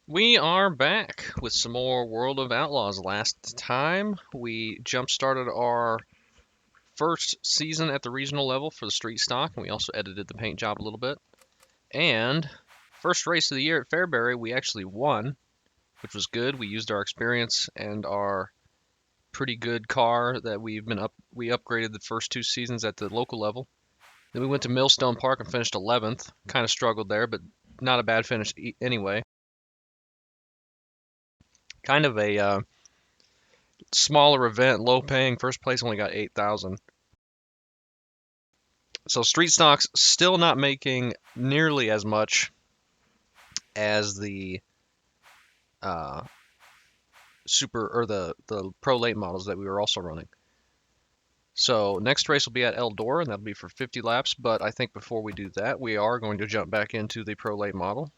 We are back with some more World of Outlaws. Last time we jump started our first season at the regional level for the street stock, and we also edited the paint job a little bit. And first race of the year at Fairbury, we actually won, which was good. We used our experience and our pretty good car that we upgraded the first two seasons at the local level. Then we went to Millstone Park and finished 11th. Kind of struggled there, but not a bad finish anyway. Kind of a smaller event, low paying. First place only got 8,000. So street stocks still not making nearly as much as the uh, super or the pro late models that we were also running. So next race will be at Eldora, and that'll be for 50 laps. But I think before we do that, we are going to jump back into the pro late model.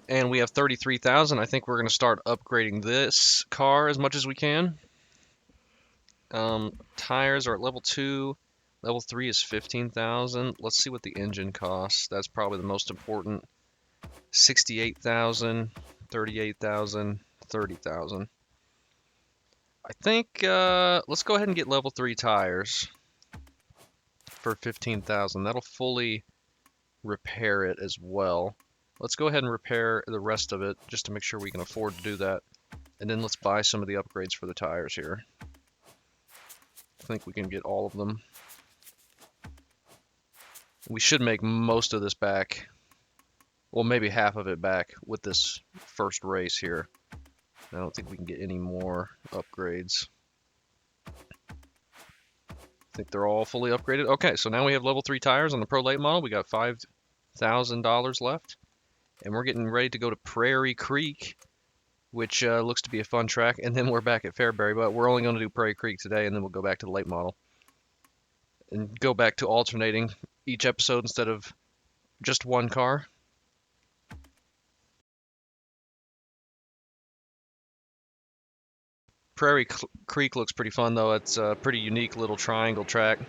And we have 33,000. I think we're going to start upgrading this car as much as we can. Tires are at level 2. Level 3 is 15,000. Let's see what the engine costs. That's probably the most important. 68,000, 38,000, 30,000. I think let's go ahead and get level 3 tires for 15,000. That'll fully repair it as well. Let's go ahead and repair the rest of it just to make sure we can afford to do that. And then let's buy some of the upgrades for the tires here. I think we can get all of them. We should make most of this back. Well, maybe half of it back with this first race here. I don't think we can get any more upgrades. I think they're all fully upgraded. Okay, so now we have level 3 tires on the Pro Late model. We got $5,000 left. And we're getting ready to go to Prairie Creek, which looks to be a fun track. And then we're back at Fairbury, but we're only going to do Prairie Creek today, and then we'll go back to the late model. And go back to alternating each episode instead of just one car. Prairie Creek looks pretty fun, though. It's a pretty unique little triangle track.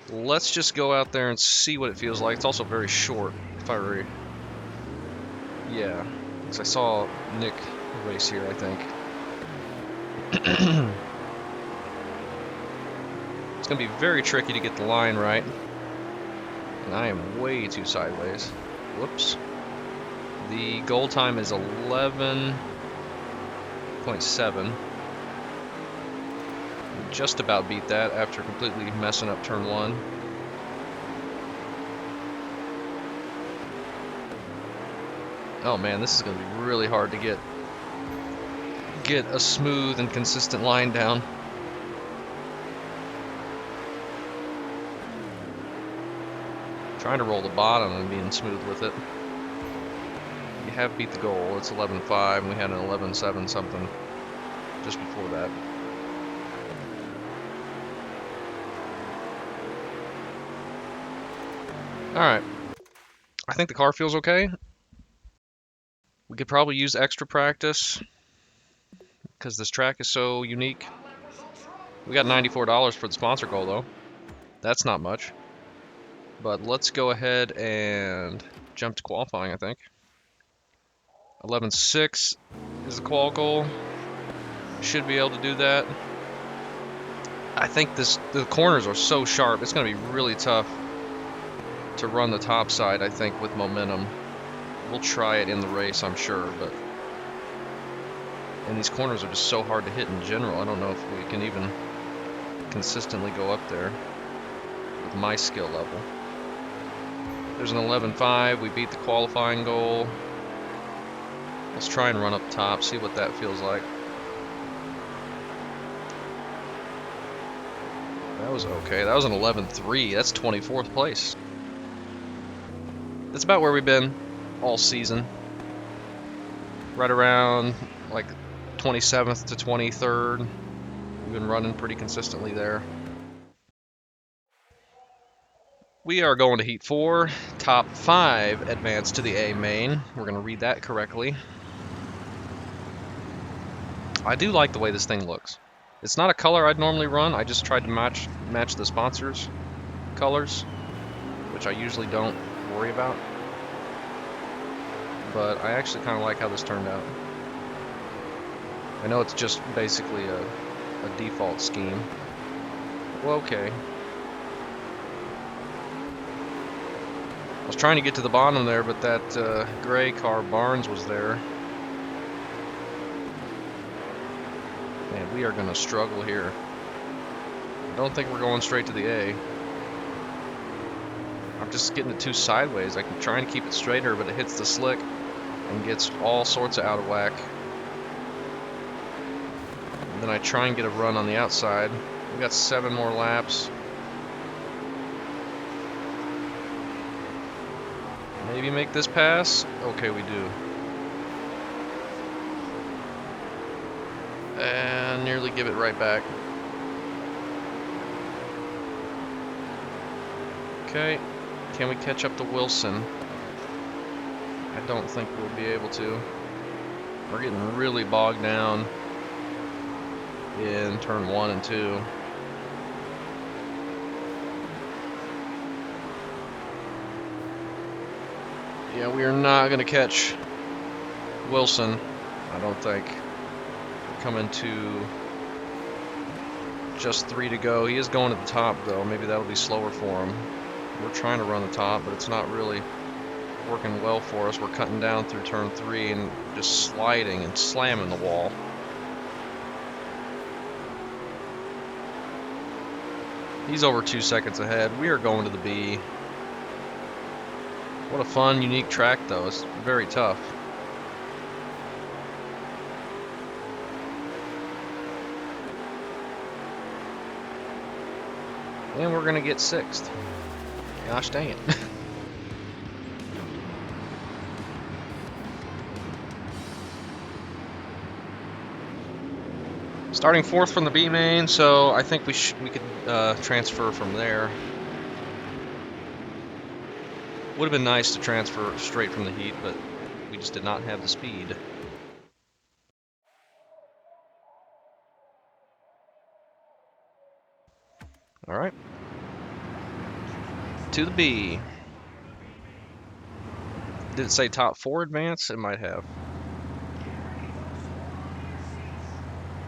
Let's just go out there and see what it feels like. It's also very short, if I remember. Yeah, because I saw Nick race here, I think. It's going to be very tricky to get the line right. And I am way too sideways. Whoops. The goal time is 11.7. Just about beat that after completely messing up turn 1. Oh man, this is going to be really hard to get a smooth and consistent line down. Trying to roll the bottom and being smooth with it. You have beat the goal. It's 11.5, and we had an 11.7 something just before that. Alright. I think the car feels okay. We could probably use extra practice because this track is so unique. We got $94 for the sponsor goal, though. That's not much. But let's go ahead and jump to qualifying, I think. 11.6 is the qual goal. Should be able to do that. I think the corners are so sharp. It's going to be really tough to run the top side, I think, with momentum. We'll try it in the race, I'm sure, but... And these corners are just so hard to hit in general. I don't know if we can even consistently go up there with my skill level. There's an 11.5. We beat the qualifying goal. Let's try and run up top, see what that feels like. That was okay. That was an 11.3. That's 24th place. That's about where we've been all season. Right around like 27th to 23rd. We've been running pretty consistently there. We are going to Heat 4. Top 5 advance to the A main. We're going to read that correctly. I do like the way this thing looks. It's not a color I'd normally run. I just tried to match the sponsors' colors, which I usually don't worry about. but I actually kind of like how this turned out. I know it's just basically a default scheme. Well, okay. I was trying to get to the bottom there, but that gray car, Barnes, was there. Man, we are going to struggle here. I don't think we're going straight to the A. I'm just getting it too sideways. I'm trying to keep it straighter, but it hits the slick and gets all sorts of out of whack. And then I try and get a run on the outside. We got 7 more laps. Maybe make this pass? Okay, we do. And nearly give it right back. Okay, can we catch up to Wilson? I don't think we'll be able to. We're getting really bogged down in turn 1 and 2. Yeah, we are not going to catch Wilson, I don't think. We're coming to just 3 to go. He is going to the top, though. Maybe that'll be slower for him. We're trying to run the top, but it's not really working well for us. We're cutting down through turn 3 and just sliding and slamming the wall. He's over 2 seconds ahead. We are going to the B. What a fun, unique track, though. It's very tough. And we're going to get 6th. Gosh dang it. Starting 4th from the B main, so I think we could transfer from there. Would have been nice to transfer straight from the heat, but we just did not have the speed. All right. To the B. Did it say top 4 advance? It might have.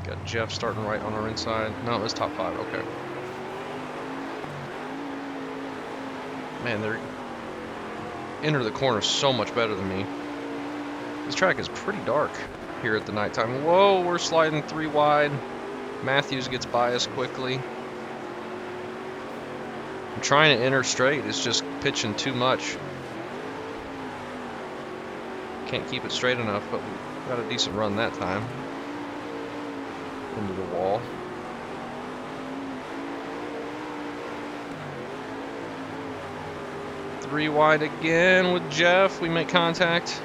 Got Jeff starting right on our inside. No, it was top 5. Okay. Man, they're enter the corner so much better than me. This track is pretty dark here at the nighttime. Whoa, we're sliding 3 wide. Matthews gets by us quickly. I'm trying to enter straight. It's just pitching too much. Can't keep it straight enough, but we got a decent run that time. Into the wall. Three wide again with Jeff. We make contact.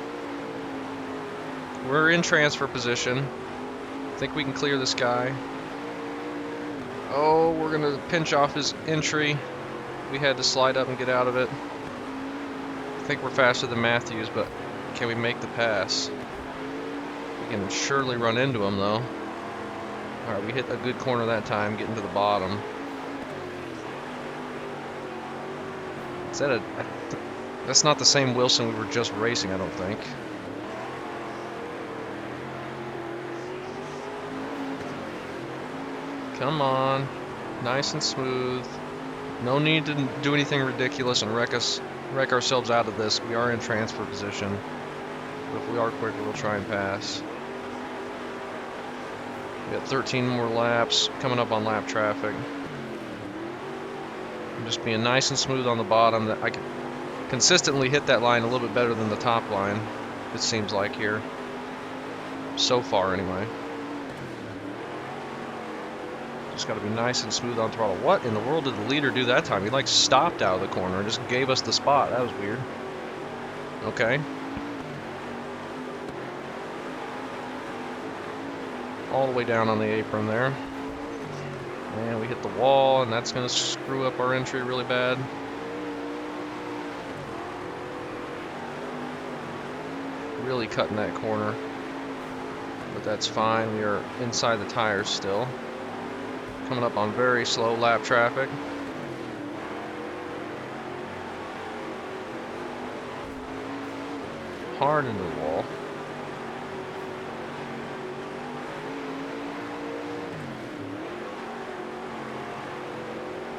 We're in transfer position. Think we can clear this guy. Oh, we're gonna pinch off his entry. We had to slide up and get out of it. I think we're faster than Matthews, but can we make the pass? We can surely run into him, though. All right, we hit a good corner that time, getting to the bottom. Is that that's not the same Wilson we were just racing, I don't think. Come on. Nice and smooth. No need to do anything ridiculous and wreck ourselves out of this. We are in transfer position. But if we are quicker, we'll try and pass. We got 13 more laps coming up on lap traffic. I'm just being nice and smooth on the bottom. That I can consistently hit that line a little bit better than the top line, it seems like here. So far, anyway. Just got to be nice and smooth on throttle. What in the world did the leader do that time? He like stopped out of the corner and just gave us the spot. That was weird. Okay. All the way down on the apron there. And we hit the wall, and that's going to screw up our entry really bad. Really cutting that corner. But that's fine. We are inside the tires still. Coming up on very slow lap traffic. hard into the wall.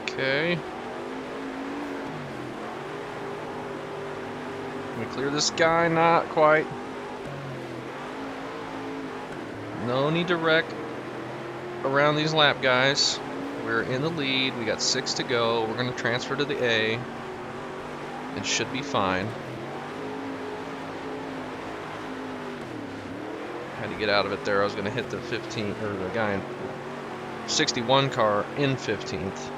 Okay. Can we clear this guy? Not quite. No need to wreck around these lap guys. We're in the lead. We got 6 to go. We're going to transfer to the A. It should be fine. Had to get out of it there. I was going to hit the 15, or the guy in 61 car in 15th.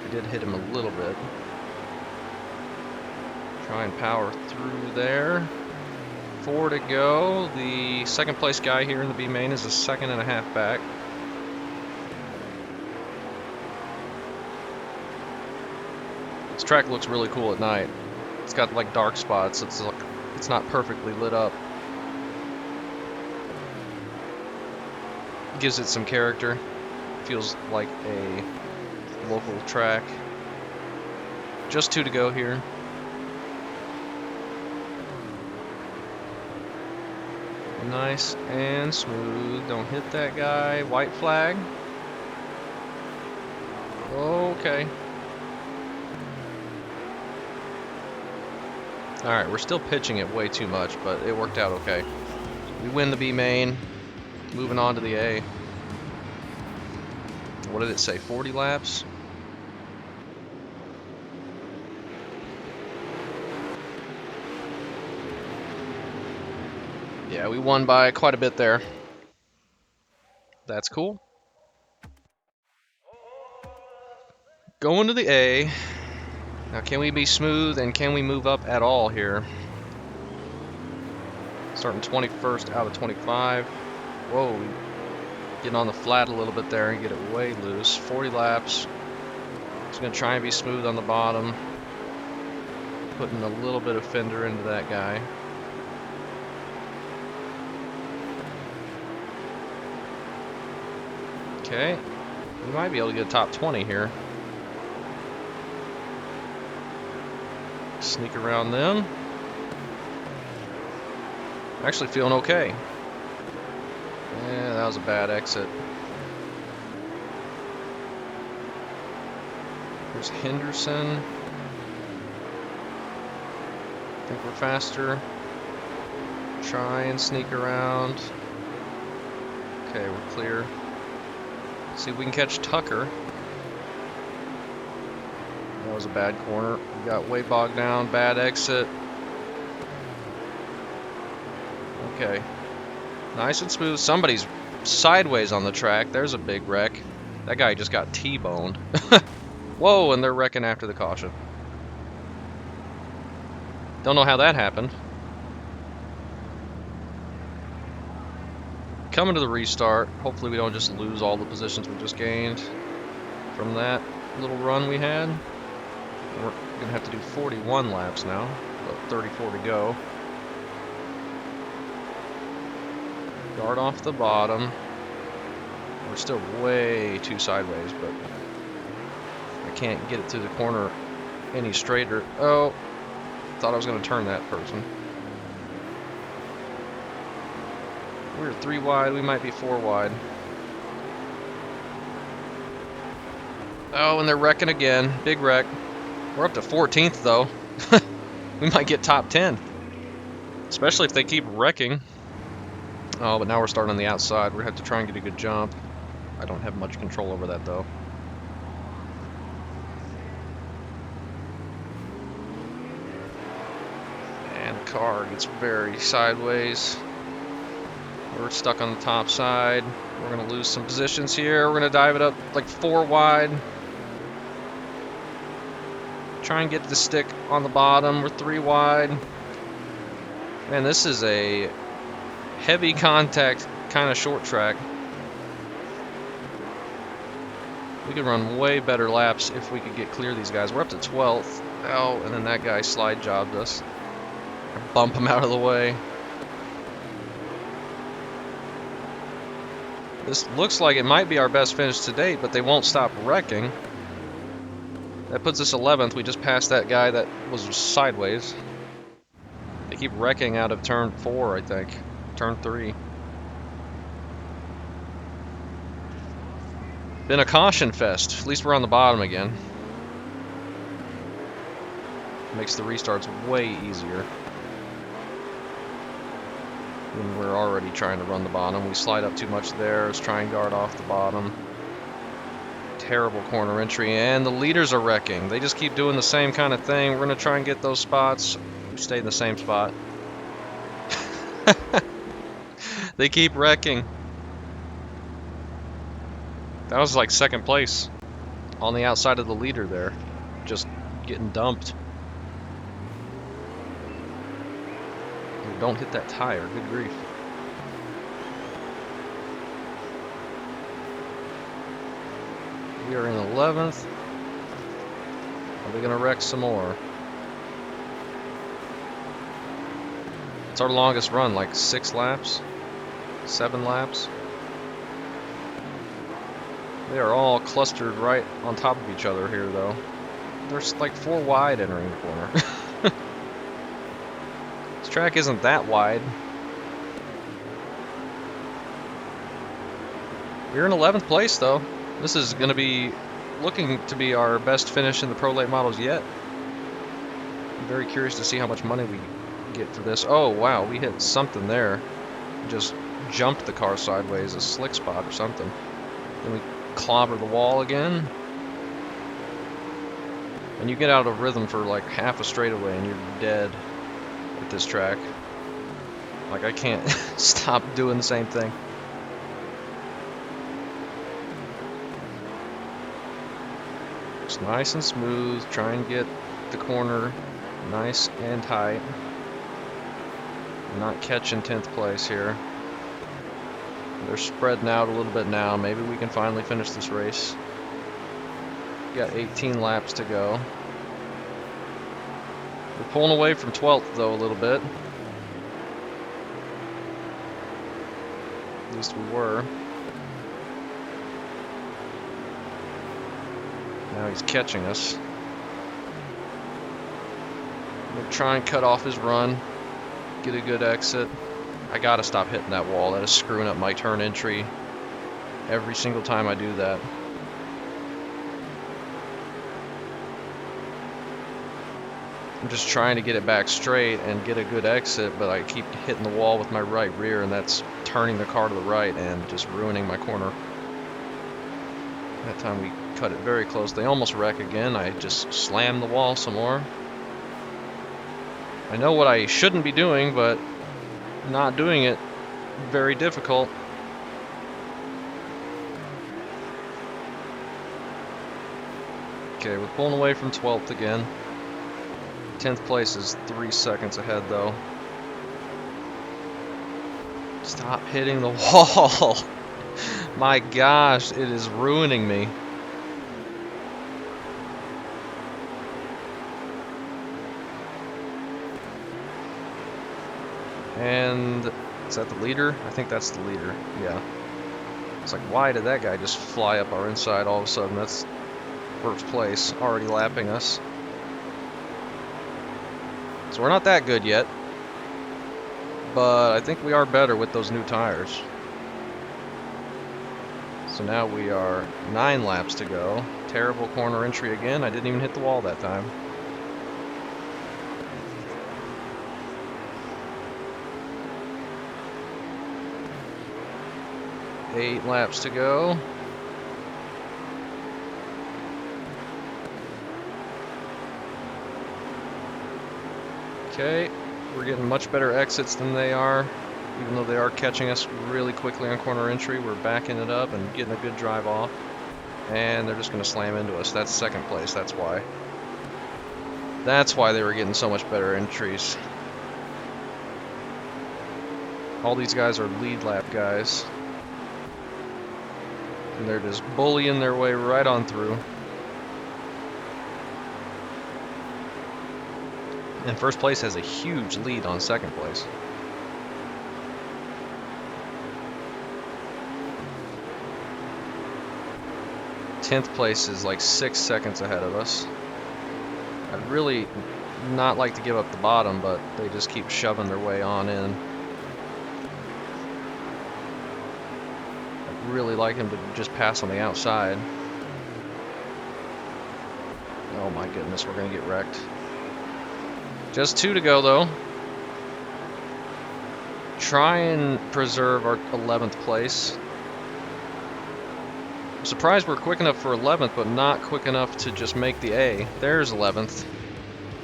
I did hit him a little bit. Try and power through there. 4 to go. The second place guy here in the B main is a second and a half back. This track looks really cool at night. It's got like dark spots. It's not perfectly lit up. Gives it some character. Feels like a local track. Just 2 to go here. Nice and smooth. Don't hit that guy. White flag. Okay. Alright, we're still pitching it way too much, but it worked out okay. We win the B main. Moving on to the A. What did it say? 40 laps? Yeah, we won by quite a bit there. That's cool. Going to the A. Now, can we be smooth and can we move up at all here? Starting 21st out of 25. Whoa, getting on the flat a little bit there and get it way loose. 40 laps. Just gonna try and be smooth on the bottom. Putting a little bit of fender into that guy. Okay, we might be able to get a top 20 here. Sneak around them. Actually feeling okay. Yeah, that was a bad exit. There's Henderson. I think we're faster. Try and sneak around. Okay, we're clear. See if we can catch Tucker. That was a bad corner. We got way bogged down. Bad exit. Okay. Nice and smooth. Somebody's sideways on the track. There's a big wreck. That guy just got T-boned. Whoa, and they're wrecking after the caution. Don't know how that happened. Coming to the restart. Hopefully we don't just lose all the positions we just gained from that little run we had. We're going to have to do 41 laps now, about 34 to go. Guard off the bottom. We're still way too sideways, but I can't get it to the corner any straighter. Oh, thought I was going to turn that person. We're 3 wide, we might be 4 wide. Oh, and they're wrecking again. Big wreck. We're up to 14th, though. We might get top 10. Especially if they keep wrecking. Oh, but now we're starting on the outside. We're going to have to try and get a good jump. I don't have much control over that, though. And the car gets very sideways. We're stuck on the top side. We're going to lose some positions here. We're going to dive it up like 4 wide. Try and get the stick on the bottom. We're 3 wide. Man, this is a heavy contact kind of short track. We could run way better laps if we could get clear of these guys. We're up to 12th. Oh, and then that guy slide jobbed us. Bump him out of the way. This looks like it might be our best finish to date, but they won't stop wrecking. That puts us 11th. We just passed that guy that was sideways. They keep wrecking out of turn 4, I think. Turn 3. Been a caution fest. At least we're on the bottom again. Makes the restarts way easier. When we're already trying to run the bottom. We slide up too much there. Let's try and guard off the bottom. Terrible corner entry, and the leaders are wrecking. They just keep doing the same kind of thing. We're going to try and get those spots. We stay in the same spot. They keep wrecking. That was like second place on the outside of the leader there. Just getting dumped. Don't hit that tire. Good grief. We are in 11th. Are we going to wreck some more? It's our longest run, like 6 laps, 7 laps. They are all clustered right on top of each other here, though. There's like 4 wide entering the corner. This track isn't that wide. We're in 11th place, though. This is going to be looking to be our best finish in the Pro Late models yet. I'm very curious to see how much money we get for this. Oh, wow, we hit something there. Just jumped the car sideways, a slick spot or something. Then we clobber the wall again. And you get out of rhythm for like half a straightaway and you're dead at this track. Like, I can't stop doing the same thing. It's nice and smooth. Try and get the corner nice and tight. Not catching 10th place here. They're spreading out a little bit now. Maybe we can finally finish this race. Got 18 laps to go. We're pulling away from 12th though a little bit. At least we were. Now he's catching us. We'll try and cut off his run. Get a good exit. I gotta stop hitting that wall. That is screwing up my turn entry every single time I do that. I'm just trying to get it back straight and get a good exit, but I keep hitting the wall with my right rear, and that's turning the car to the right and just ruining my corner. That time we cut it very close. They almost wreck again. I just slammed the wall some more. I know what I shouldn't be doing, but not doing it, very difficult. Okay, we're pulling away from 12th again. 10th place is 3 seconds ahead, though. Stop hitting the wall. My gosh, it is ruining me. And is that the leader? I think that's the leader. Yeah. It's like, why did that guy just fly up our inside all of a sudden? That's first place, already lapping us. So we're not that good yet, but I think we are better with those new tires. So now we are 9 laps to go. Terrible corner entry again. I didn't even hit the wall that time. Eight laps to go. Okay, we're getting much better exits than they are. Even though they are catching us really quickly on corner entry, we're backing it up and getting a good drive off. And they're just going to slam into us. That's second place, that's why. That's why they were getting so much better entries. All these guys are lead lap guys. And they're just bullying their way right on through. And first place has a huge lead on second place. Tenth place is like 6 seconds ahead of us. I really not like to give up the bottom, but they just keep shoving their way on in. I'd really like him to just pass on the outside. Oh my goodness, we're gonna get wrecked. Just 2 to go though. Try and preserve our 11th place. I'm surprised we're quick enough for 11th, but not quick enough to just make the A. There's 11th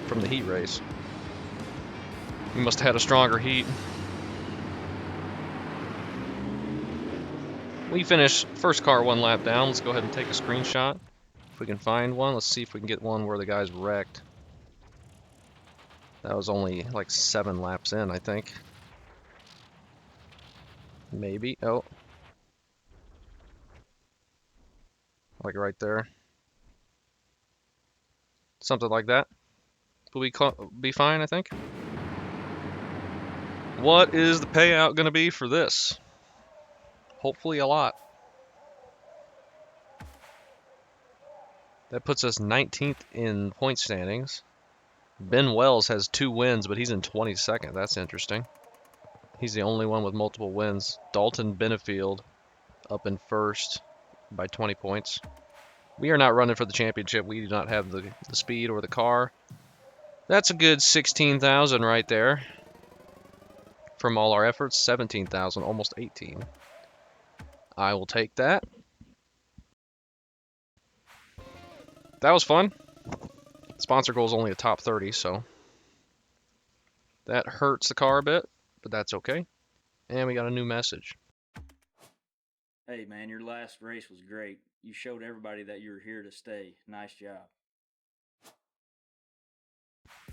from the heat race. We must have had a stronger heat. We finished first car 1 lap down. Let's go ahead and take a screenshot. If we can find one, let's see if we can get one where the guy's wrecked. That was only like 7 laps in, I think. Maybe. Oh. Like right there. Something like that. Will we be fine, I think? What is the payout going to be for this? Hopefully a lot. That puts us 19th in point standings. Ben Wells has 2 wins, but he's in 22nd. That's interesting. He's the only one with multiple wins. Dalton Benefield up in first by 20 points. We are not running for the championship. We do not have the speed or the car. That's a good 16,000 right there. From all our efforts, 17,000, almost 18. I will take that. That was fun. Sponsor goal is only a top 30, so that hurts the car a bit, but that's okay. And we got a new message. Hey man, your last race was great. You showed everybody that you're here to stay. Nice job.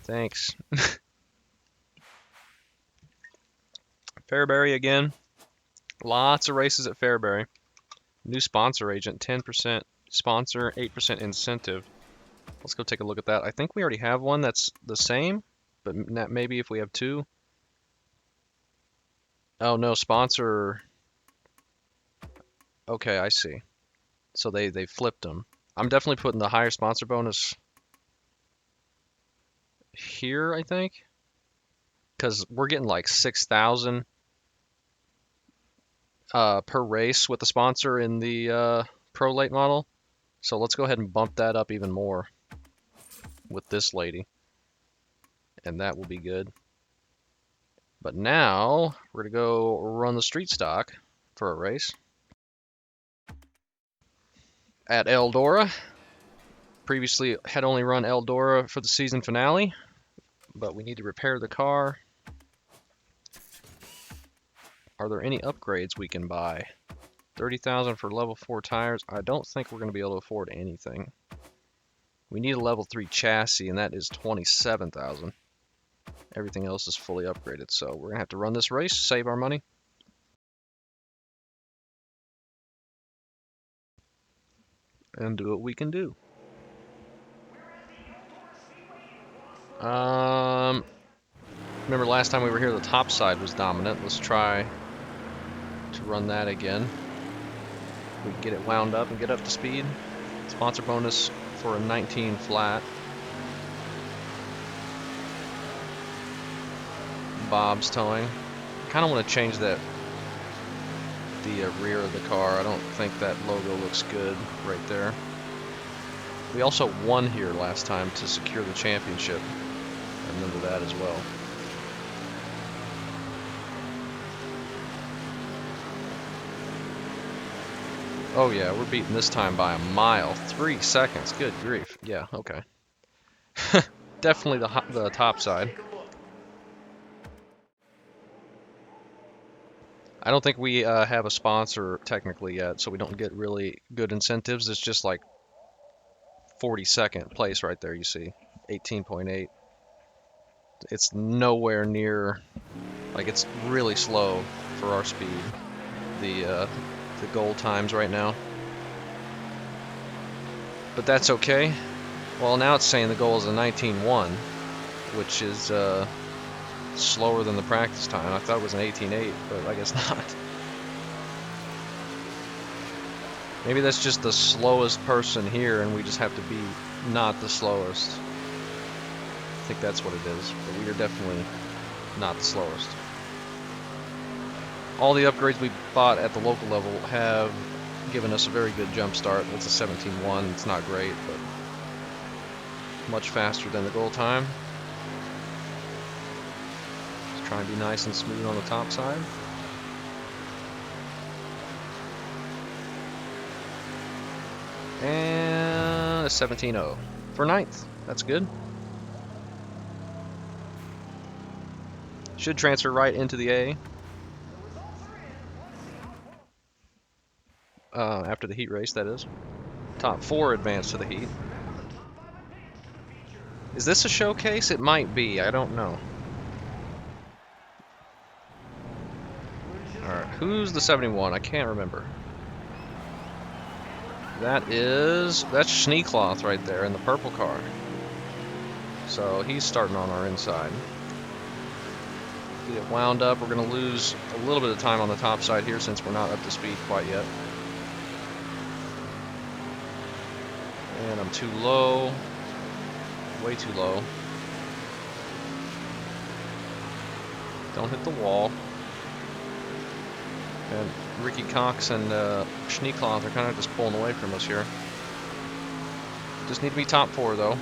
Thanks. Fairbury again. Lots of races at Fairbury. New sponsor agent, 10% sponsor, 8% incentive. Let's go take a look at that. I think we already have one that's the same, but maybe if we have 2. Oh no, sponsor. Okay, I see. So they flipped them. I'm definitely putting the higher sponsor bonus here, I think, because we're getting like 6,000 per race with the sponsor in the Pro Late model. So let's go ahead and bump that up even more with this lady, and that will be good. But now we're gonna go run the street stock for a race at Eldora. Previously had only run Eldora for the season finale, but we need to repair the car. Are there any upgrades we can buy? 30,000 for level 4 tires. I don't think we're going to be able to afford anything. We need a level 3 chassis, and that is 27,000. Everything else is fully upgraded, so we're going to have to run this race, save our money. And do what we can do. Remember last time we were here, the top side was dominant. Let's try to run that again. We can get it wound up and get up to speed. Sponsor bonus for a 19 flat. Bob's towing. Kind of want to change that, the rear of the car. I don't think that logo looks good right there. We also won here last time to secure the championship. I remember that as well. Oh yeah, we're beating this time by a mile. 3 seconds. Good grief. Yeah, okay. Definitely the top side. I don't think we have a sponsor technically yet, so we don't get really good incentives. It's just like 42nd place right there, you see. 18.8. It's nowhere near, like it's really slow for our speed. The goal times right now. But that's okay. Well, now it's saying the goal is a 19.1, which is slower than the practice time. I thought it was an 18.8, but I guess not. Maybe that's just the slowest person here, and we just have to be not the slowest. I think that's what it is, but we are definitely not the slowest. All the upgrades we bought at the local level have given us a very good jump start. It's a 17.1. It's not great, but much faster than the goal time. Just try and be nice and smooth on the top side. And a 17.0 for 9th. That's good. Should transfer right into the A. After the heat race, that is. Top 4 advance to the heat. Is this a showcase? It might be. I don't know. Alright, who's the 71? I can't remember. That's Schneekloth right there in the purple car. So he's starting on our inside. Get it wound up. We're going to lose a little bit of time on the top side here since we're not up to speed quite yet. And I'm too low. Way too low. Don't hit the wall. And Ricky Cox and Schneekloth are kind of just pulling away from us here. Just need to be top 4 though.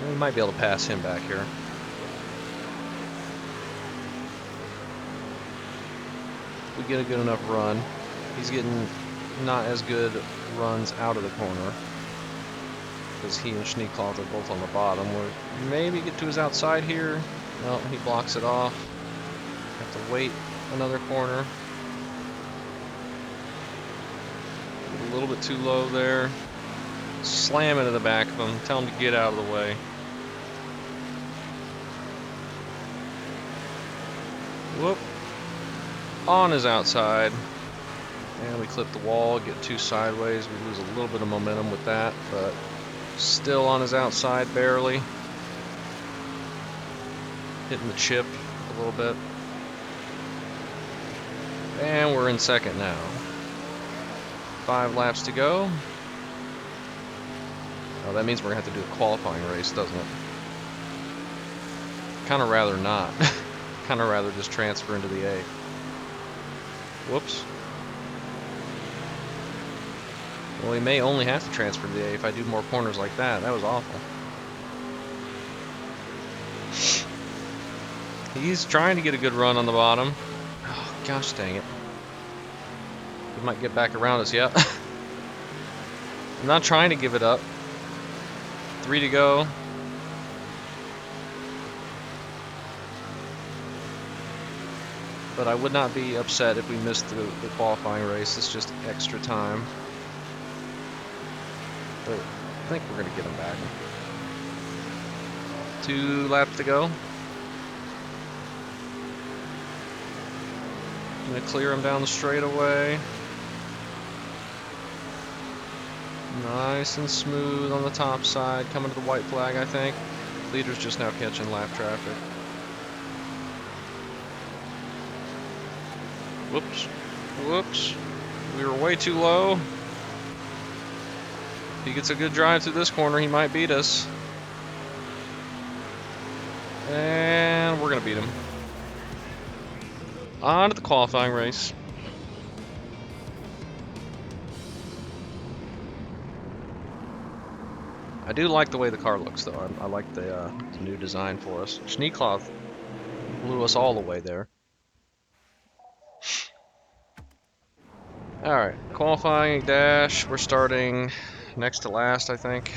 We might be able to pass him back here. If we get a good enough run. He's getting not as good runs out of the corner, because he and Schneekloth are both on the bottom. We'll maybe get to his outside here. No, he blocks it off. Have to wait another corner. Get a little bit too low there. Slam into the back of him. Tell him to get out of the way. Whoop. On his outside. And we clip the wall, get too sideways. We lose a little bit of momentum with that, but still on his outside, barely. Hitting the chip a little bit. And we're in second now. 5 laps to go. Oh, that means we're going to have to do a qualifying race, doesn't it? Kind of rather not. Kind of rather just transfer into the A. Whoops. Well, we may only have to transfer to the A if I do more corners like that. That was awful. He's trying to get a good run on the bottom. Oh, gosh dang it. He might get back around us, yeah. I'm not trying to give it up. 3 to go. But I would not be upset if we missed the qualifying race. It's just extra time. But I think we're going to get him back. 2 laps to go. Going to clear him down the straightaway. Nice and smooth on the top side. Coming to the white flag, I think. Leader's just now catching lap traffic. Whoops. Whoops. We were way too low. If he gets a good drive through this corner, he might beat us. And we're going to beat him. On to the qualifying race. I do like the way the car looks, though. I like the new design for us. Schneekloth blew us all the way there. Alright, qualifying dash. We're starting next to last, I think.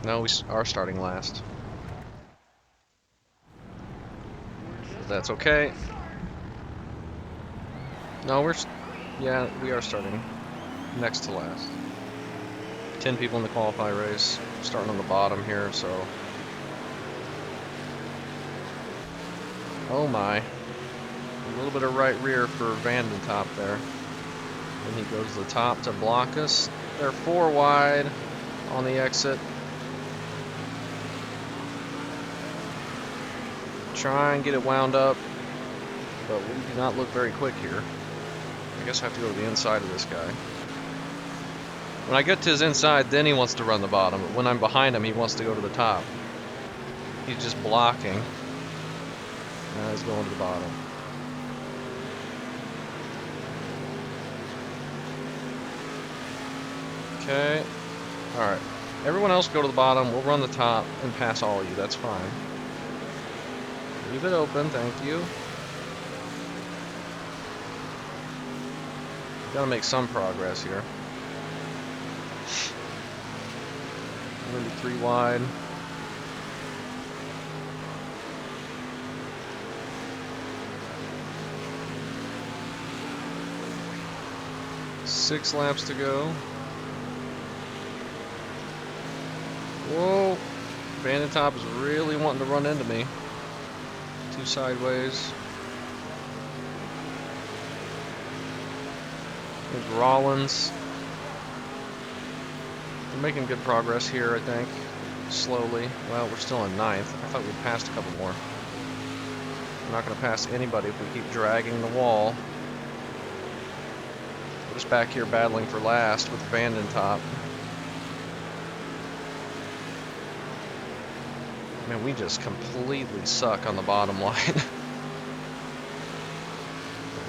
No, we are starting last. That's okay. No, yeah, we are starting next to last. 10 people in the qualify race. Starting on the bottom here, so. Oh my. A little bit of right rear for Vandentop there. And he goes to the top to block us. They're 4 wide on the exit. Try and get it wound up, but we do not look very quick here. I guess I have to go to the inside of this guy. When I get to his inside, then he wants to run the bottom. But when I'm behind him, he wants to go to the top. He's just blocking. Now he's going to the bottom. Okay. Alright. Everyone else go to the bottom. We'll run the top and pass all of you. That's fine. Leave it open. Thank you. Gotta make some progress here. We're gonna be 3 wide. Six laps to go. Whoa! Bandit Top is really wanting to run into me. 2 sideways. There's Rollins. We're making good progress here, I think. Slowly. Well, we're still in 9th. I thought we'd passed a couple more. We're not going to pass anybody if we keep dragging the wall. We're just back here battling for last with Bandit Top. Man, we just completely suck on the bottom line.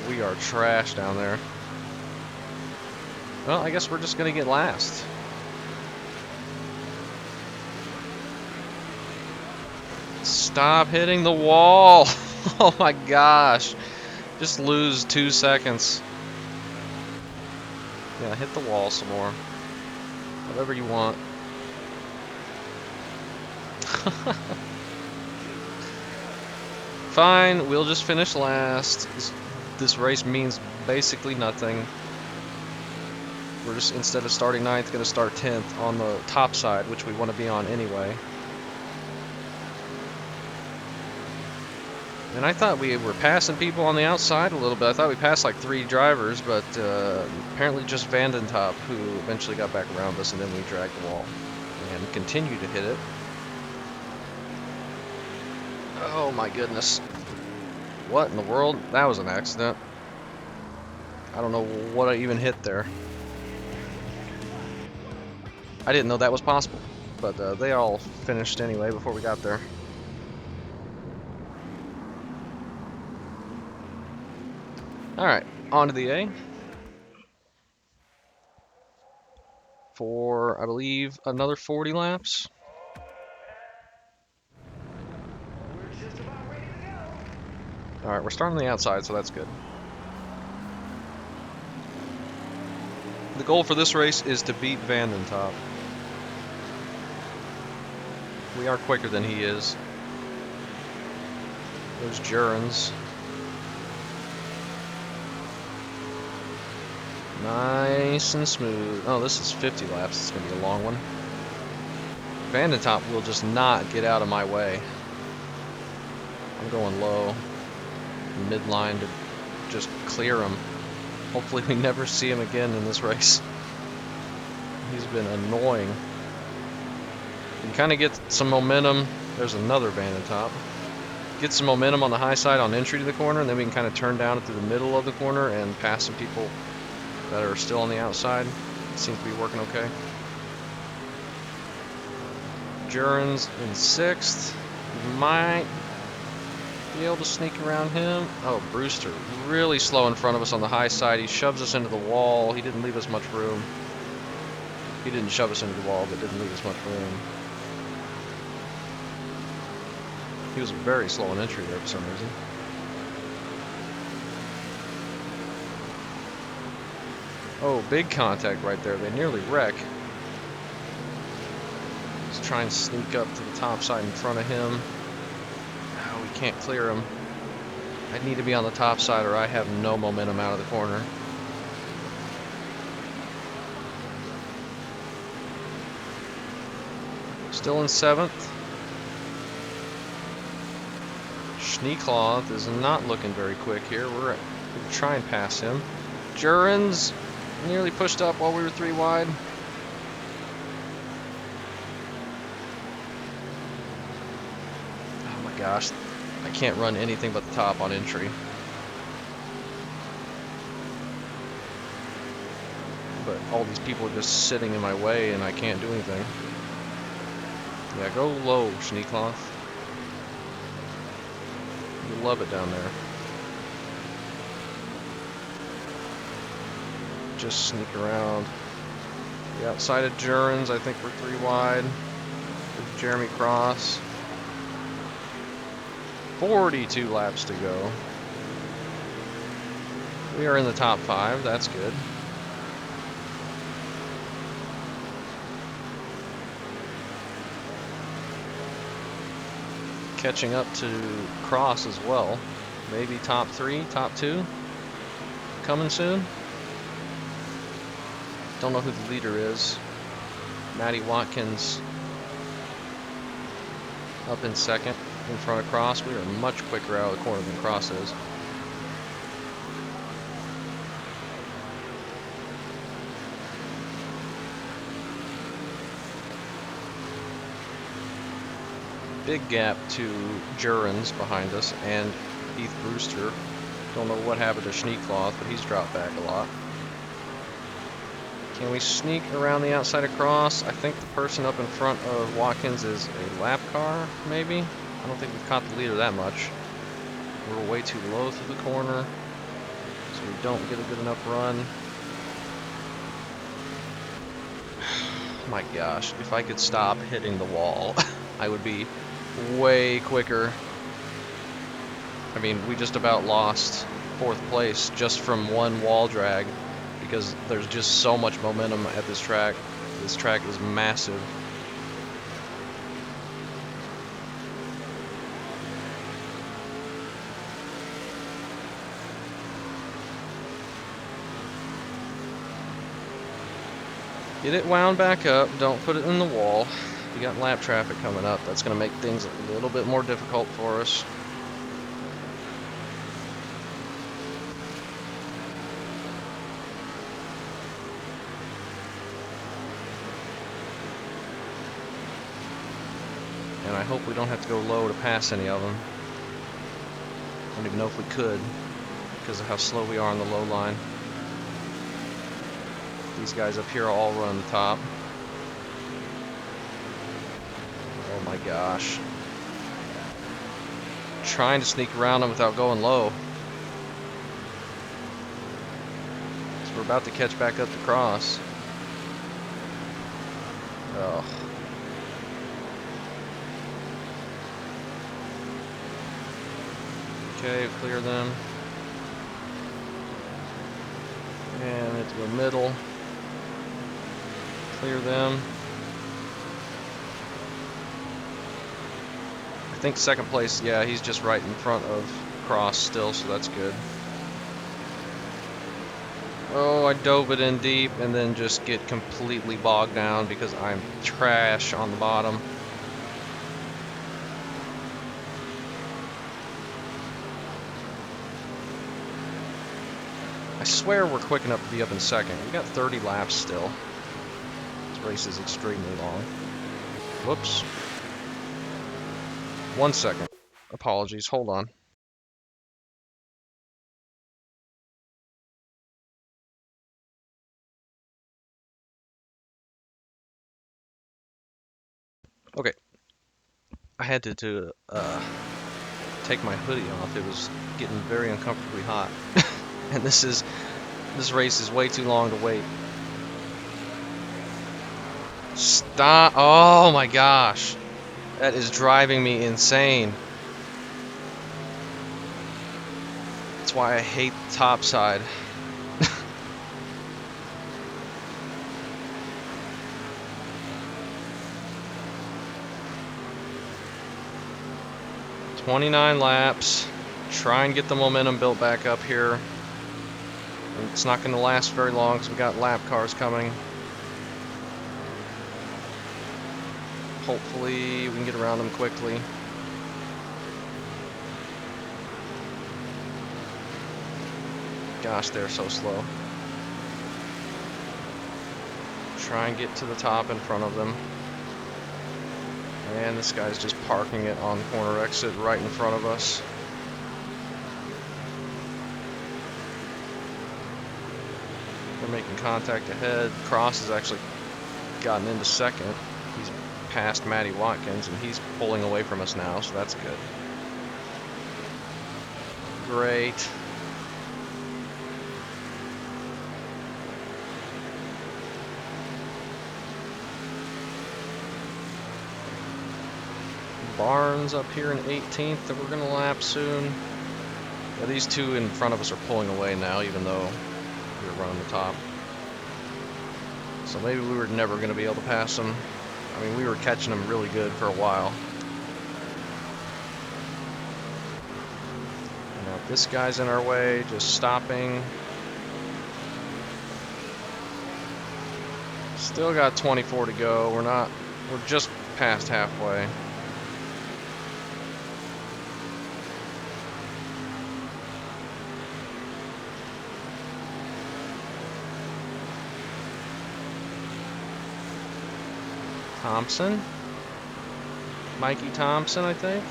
We are trash down there. Well, I guess we're just gonna get last. Stop hitting the wall! Oh my gosh. Just lose 2 seconds. Yeah, hit the wall some more. Whatever you want. Fine, we'll just finish last. This race means basically nothing. We're just, instead of starting 9th, going to start 10th on the top side, which we want to be on anyway. And I thought we were passing people on the outside a little bit. I thought we passed like 3 drivers, but apparently just Vandentop, who eventually got back around us, and then we dragged the wall and continued to hit it. Oh my goodness. What in the world? That was an accident. I don't know what I even hit there. I didn't know that was possible, but they all finished anyway before we got there. Alright, on to the A. For, I believe, another 40 laps. Alright, we're starting on the outside, so that's good. The goal for this race is to beat Vandentop. We are quicker than he is. There's Jurens. Nice and smooth. Oh, this is 50 laps. It's going to be a long one. Vandentop will just not get out of my way. I'm going low, midline, to just clear him. Hopefully we never see him again in this race. He's been annoying. You can kind of get some momentum. There's another Vandentop. Get some momentum on the high side on entry to the corner, and then we can kind of turn down through the middle of the corner and pass some people that are still on the outside. It seems to be working okay. Jurens in 6th. Might be able to sneak around him. Oh, Brewster really slow in front of us on the high side. He shoves us into the wall. He didn't leave us much room. He didn't shove us into the wall, but didn't leave us much room. He was very slow on entry there for some reason. Oh, big contact right there. They nearly wreck. Let's try and sneak up to the top side in front of him. Oh, we can't clear him. I need to be on the top side or I have no momentum out of the corner. Still in 7th. Schneekloth is not looking very quick here. We're going to try and pass him. Jurens nearly pushed up while we were 3 wide. Oh my gosh. I can't run anything but the top on entry. but all these people are just sitting in my way and I can't do anything. Yeah, go low, Schneekloth. You love it down there. Just sneak around. The outside of Jurens, I think we're 3 wide. With Jeremy Cross. 42 laps to go. We are in the top 5, that's good. Catching up to Cross as well. Maybe top 3, top 2. Coming soon. Don't know who the leader is. Matty Watkins up in second in front of Cross. We are much quicker out of the corner than Cross is. Big gap to Jurens behind us and Heath Brewster. Don't know what happened to Schneekloth, but he's dropped back a lot. Can we sneak around the outside of Cross? I think the person up in front of Watkins is a lap car, maybe? I don't think we've caught the leader that much. We're way too low through the corner, so we don't get a good enough run. My gosh, if I could stop hitting the wall, I would be way quicker. I mean, we just about lost 4th place just from one wall drag because there's just so much momentum at this track. This track is massive. Get it wound back up, don't put it in the wall. We got lap traffic coming up. That's going to make things a little bit more difficult for us. And I hope we don't have to go low to pass any of them. I don't even know if we could because of how slow we are on the low line. These guys up here all run the top. Oh my gosh. Trying to sneak around them without going low. So we're about to catch back up to Cross. Oh. Okay, clear them. And into the middle. Clear them. I think 2nd place, yeah, he's just right in front of Cross still, so that's good. Oh, I dove it in deep and then just get completely bogged down because I'm trash on the bottom. I swear we're quick enough to be up in 2nd. We got 30 laps still. This race is extremely long. Whoops. 1 second. Apologies, hold on. Okay. I had to take my hoodie off. It was getting very uncomfortably hot. And this race is way too long to wait. Stop. Oh my gosh. That is driving me insane. That's why I hate the top side. "29 laps. Try and get the momentum built back up here. And it's not going to last very long because we got lap cars coming. Hopefully we can get around them quickly. Gosh, they're so slow. Try and get to the top in front of them. And this guy's just parking it on the corner exit right in front of us. They're making contact ahead. Cross has actually gotten into second. He's past Matty Watkins, and he's pulling away from us now, so that's good. Great. Barnes up here in 18th that we're going to lap soon. Yeah, these two in front of us are pulling away now, even though we're running the top. So maybe we were never going to be able to pass them. I mean, we were catching them really good for a while. Now this guy's in our way, just stopping. Still got 24 to go. We're just past halfway. Thompson, Mikey Thompson, I think.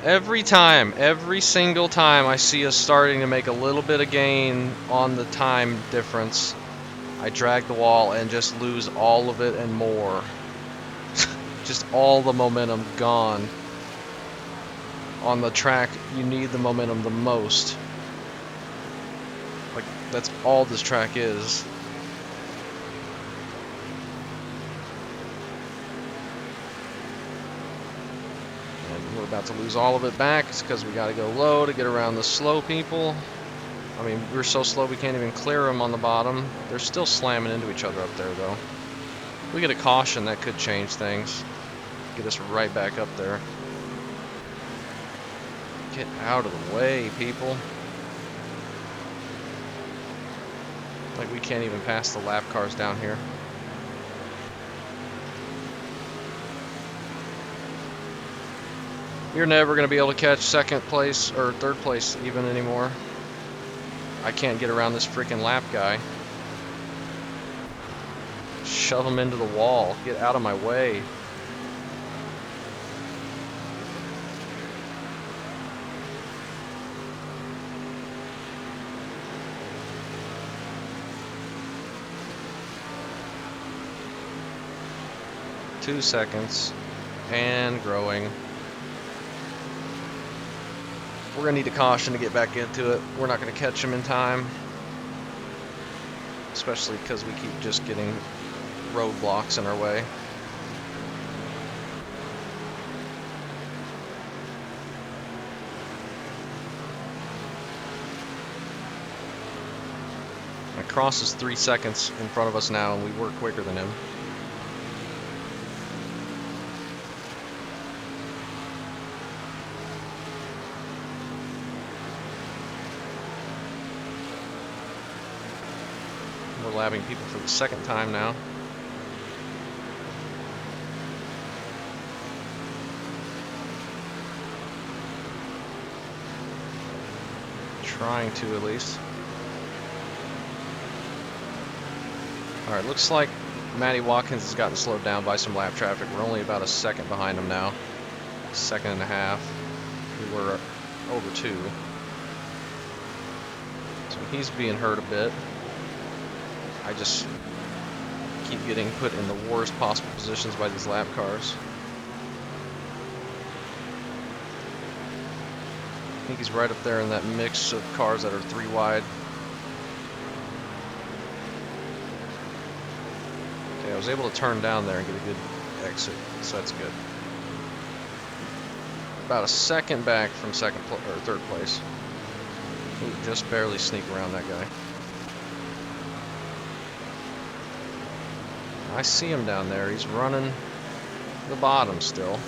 Every single time I see us starting to make a little bit of gain on the time difference, I drag the wall and just lose all of it and more. Just all the momentum gone. On the track, you need the momentum the most. Like, that's all this track is. And we're about to lose all of it back. It's because we got to go low to get around the slow people. I mean, we're so slow we can't even clear them on the bottom. They're still slamming into each other up there, though. If we get a caution, that could change things. Get us right back up there. Get out of the way, people. Like, we can't even pass the lap cars down here. You're never going to be able to catch second place or third place even anymore. I can't get around this freaking lap guy. Shove him into the wall. Get out of my way. Two seconds and growing. We're gonna need a caution to get back into it. We're not gonna catch him in time, especially because we keep just getting roadblocks in our way. My cross is 3 seconds in front of us now, and we were quicker than him. We're lapping people for the second time now. Trying to, at least. Alright, looks like Matty Watkins has gotten slowed down by some lap traffic. We're only about a second behind him now. Second and a half. We were over 2. So he's being hurt a bit. I just keep getting put in the worst possible positions by these lap cars. I think he's right up there in that mix of cars that are 3 wide. Okay, I was able to turn down there and get a good exit, so that's good. About a second back from third place. Ooh, just barely sneak around that guy. I see him down there. He's running the bottom still.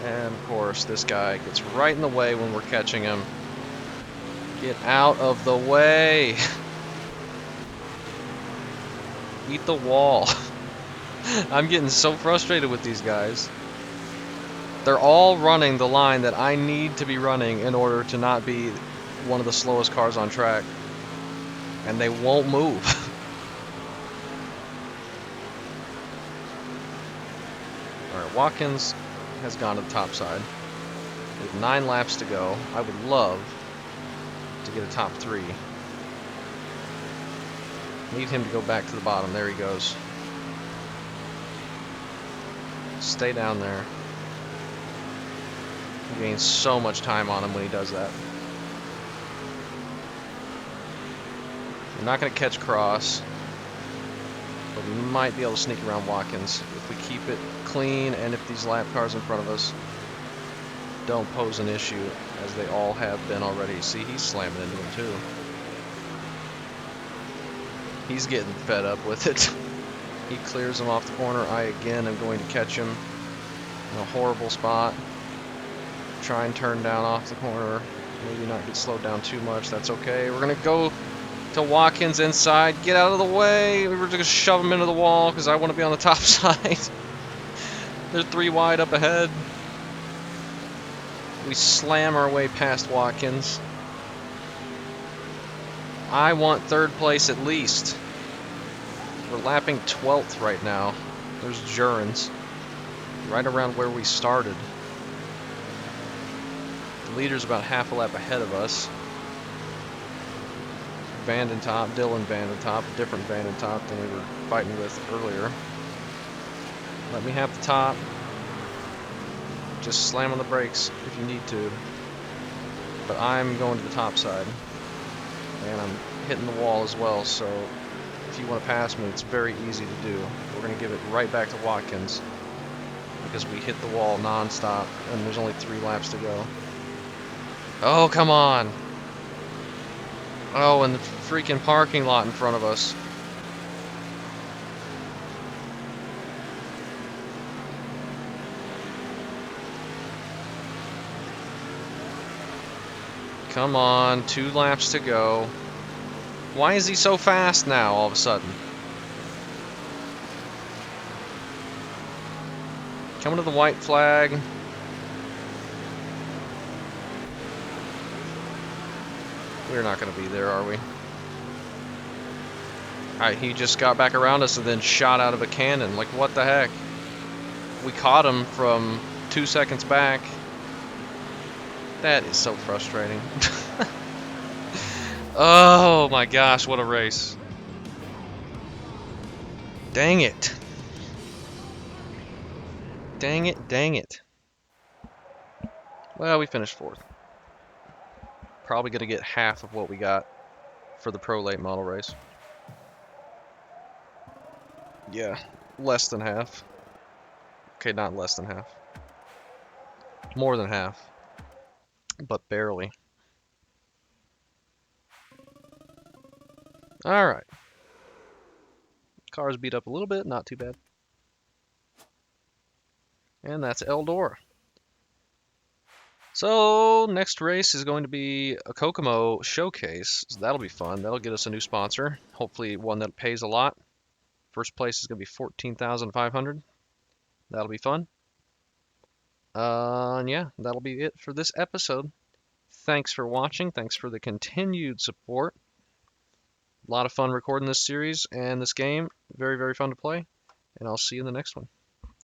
And of course, this guy gets right in the way when we're catching him. Get out of the way. Eat the wall. I'm getting so frustrated with these guys. They're all running the line that I need to be running in order to not be one of the slowest cars on track. And they won't move. Watkins has gone to the top side. We have 9 laps to go. I would love to get a top 3. Need him to go back to the bottom. There he goes. Stay down there. He gains so much time on him when he does that. We're not going to catch Cross, but we might be able to sneak around Watkins if we keep it clean and if these lap cars in front of us don't pose an issue, as they all have been already. See, he's slamming into him too. He's getting fed up with it. He clears him off the corner. I again am going to catch him in a horrible spot. Try and turn down off the corner. Maybe not get slowed down too much. That's okay. We're going to go to Watkins inside. Get out of the way. We're just going to shove him into the wall because I want to be on the top side. They're 3 wide up ahead. We slam our way past Watkins. I want 3rd place at least. We're lapping 12th right now. There's Jurens. Right around where we started. The leader's about half a lap ahead of us. Vandentop, Dylan Vandentop, a different Vandentop than we were fighting with earlier. Let me have the top. Just slam on the brakes if you need to. But I'm going to the top side. And I'm hitting the wall as well, so if you want to pass me, it's very easy to do. We're going to give it right back to Watkins because we hit the wall non-stop and there's only 3 laps to go. Oh, come on. Oh, and the freaking parking lot in front of us. Come on, 2 laps to go. Why is he so fast now all of a sudden? Coming to the white flag. We're not going to be there, are we? Alright, he just got back around us and then shot out of a cannon. Like, what the heck? We caught him from 2 seconds back. That is so frustrating. Oh my gosh, what a race. Dang it. Dang it, dang it. Well, we finished 4th. Probably going to get half of what we got for the Pro Late Model race. Yeah, less than half. Okay, not less than half. More than half. But barely. Alright. Cars beat up a little bit, not too bad. And that's Eldora. So, next race is going to be a Kokomo Showcase. So that'll be fun. That'll get us a new sponsor. Hopefully one that pays a lot. First place is going to be 14,500. That'll be fun. And yeah, that'll be it for this episode. Thanks for watching. Thanks for the continued support. A lot of fun recording this series and this game. Very, very fun to play. And I'll see you in the next one.